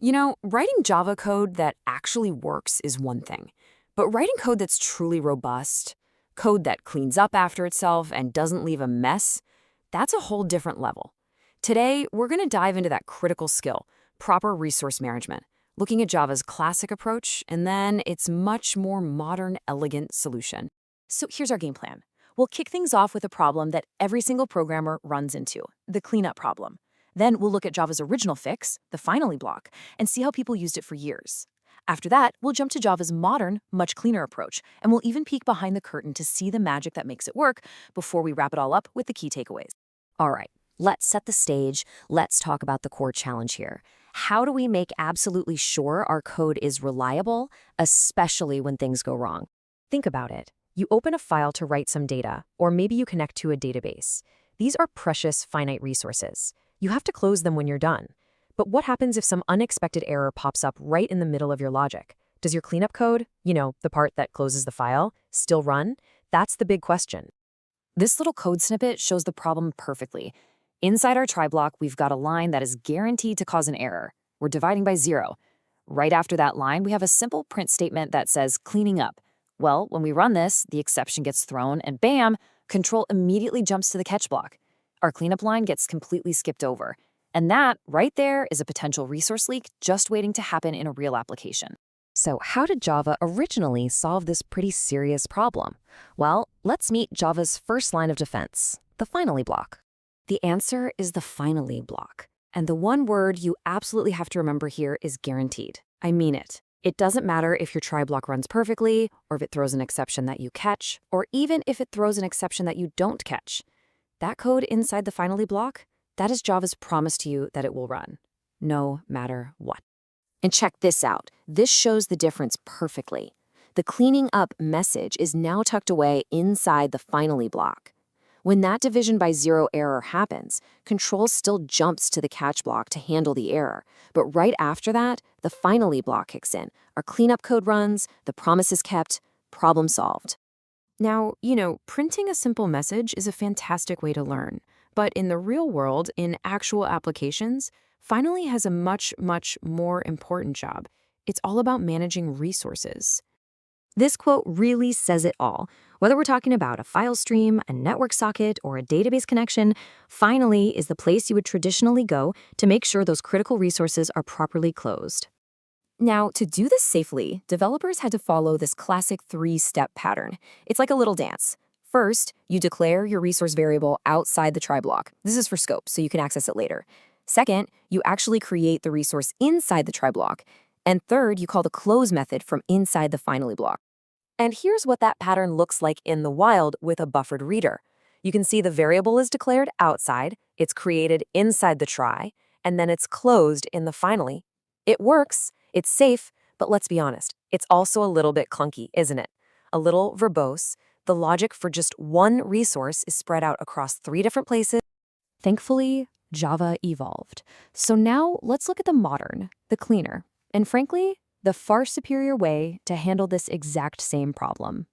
Writing Java code that actually works is one thing, but writing code that's truly robust, code that cleans up after itself and doesn't leave a mess, that's a whole different level. Today, we're going to dive into that critical skill, proper resource management, looking at Java's classic approach and then its much more modern, elegant solution. So here's our game plan. We'll kick things off with a problem that every single programmer runs into, the cleanup problem. Then we'll look at Java's original fix, the finally block, and see how people used it for years. After that, we'll jump to Java's modern, much cleaner approach, and we'll even peek behind the curtain to see the magic that makes it work before we wrap it all up with the key takeaways. All right, let's set the stage. Let's talk about the core challenge here. How do we make absolutely sure our code is reliable, especially when things go wrong? Think about it. You open a file to write some data, or maybe you connect to a database. These are precious, finite resources. You have to close them when you're done. But what happens if some unexpected error pops up right in the middle of your logic? Does your cleanup code, the part that closes the file, still run? That's the big question. This little code snippet shows the problem perfectly. Inside our try block, we've got a line that is guaranteed to cause an error. We're dividing by 0. Right after that line, we have a simple print statement that says cleaning up. Well, when we run this, the exception gets thrown and bam, control immediately jumps to the catch block. Our cleanup line gets completely skipped over. And that, right there, is a potential resource leak just waiting to happen in a real application. So how did Java originally solve this pretty serious problem? Well, let's meet Java's first line of defense, the finally block. The answer is the finally block. And the one word you absolutely have to remember here is guaranteed. I mean it. It doesn't matter if your try block runs perfectly, or if it throws an exception that you catch, or even if it throws an exception that you don't catch. That code inside the finally block, that is Java's promise to you that it will run, no matter what. And check this out. This shows the difference perfectly. The cleaning up message is now tucked away inside the finally block. When that division by 0 error happens, control still jumps to the catch block to handle the error. But right after that, the finally block kicks in. Our cleanup code runs, the promise is kept, problem solved. Now, printing a simple message is a fantastic way to learn. But in the real world, in actual applications, finally has a much, much more important job. It's all about managing resources. This quote really says it all. Whether we're talking about a file stream, a network socket, or a database connection, finally is the place you would traditionally go to make sure those critical resources are properly closed. Now, to do this safely, developers had to follow this classic 3-step pattern. It's like a little dance. First, you declare your resource variable outside the try block. This is for scope, so you can access it later. Second, you actually create the resource inside the try block. And third, you call the close method from inside the finally block. And here's what that pattern looks like in the wild with a buffered reader. You can see the variable is declared outside, it's created inside the try, and then it's closed in the finally. It works, it's safe, but let's be honest, it's also a little bit clunky, isn't it? A little verbose. The logic for just one resource is spread out across 3 different places. Thankfully, Java evolved. So now let's look at the modern, the cleaner, and frankly, the far superior way to handle this exact same problem.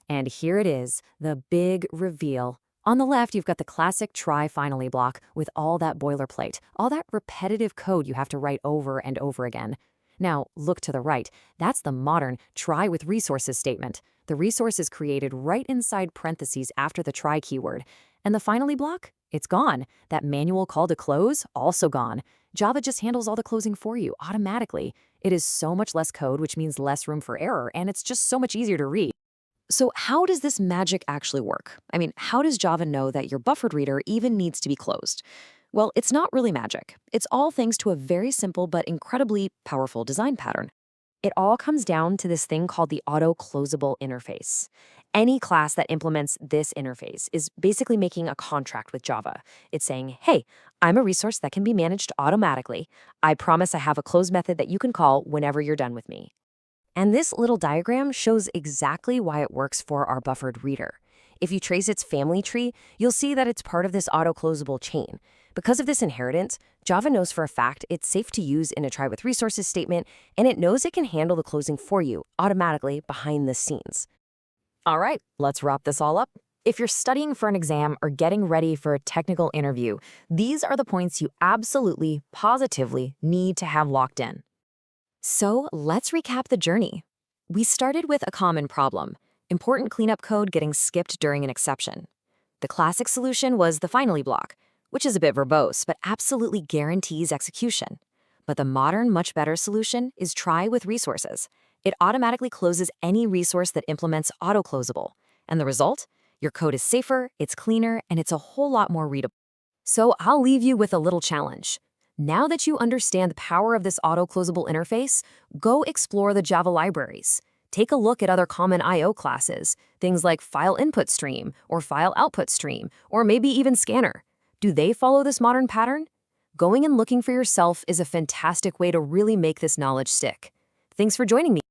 And here it is, the big reveal. On the left, you've got the classic try finally block with all that boilerplate, all that repetitive code you have to write over and over again. Now, look to the right. That's the modern try with resources statement. The resource is created right inside parentheses after the try keyword. And the finally block? It's gone. That manual call to close? Also gone. Java just handles all the closing for you automatically. It is so much less code, which means less room for error, and it's just so much easier to read. So how does this magic actually work? I mean, how does Java know that your buffered reader even needs to be closed? Well, it's not really magic. It's all thanks to a very simple but incredibly powerful design pattern. It all comes down to this thing called the auto-closable interface. Any class that implements this interface is basically making a contract with Java. It's saying, hey, I'm a resource that can be managed automatically. I promise I have a close method that you can call whenever you're done with me. And this little diagram shows exactly why it works for our buffered reader. If you trace its family tree, you'll see that it's part of this auto-closable chain. Because of this inheritance, Java knows for a fact it's safe to use in a try with resources statement, and it knows it can handle the closing for you automatically behind the scenes. All right, let's wrap this all up. If you're studying for an exam or getting ready for a technical interview, these are the points you absolutely, positively need to have locked in. So let's recap the journey. We started with a common problem, important cleanup code getting skipped during an exception. The classic solution was the finally block, which is a bit verbose but absolutely guarantees execution. But the modern, much better solution is try with resources. It automatically closes any resource that implements auto-closable. And the result? Your code is safer, it's cleaner, and it's a whole lot more readable. So I'll leave you with a little challenge. Now that you understand the power of this auto-closable interface, go explore the Java libraries. Take a look at other common I/O classes, things like file input stream or file output stream, or maybe even scanner. Do they follow this modern pattern? Going and looking for yourself is a fantastic way to really make this knowledge stick. Thanks for joining me.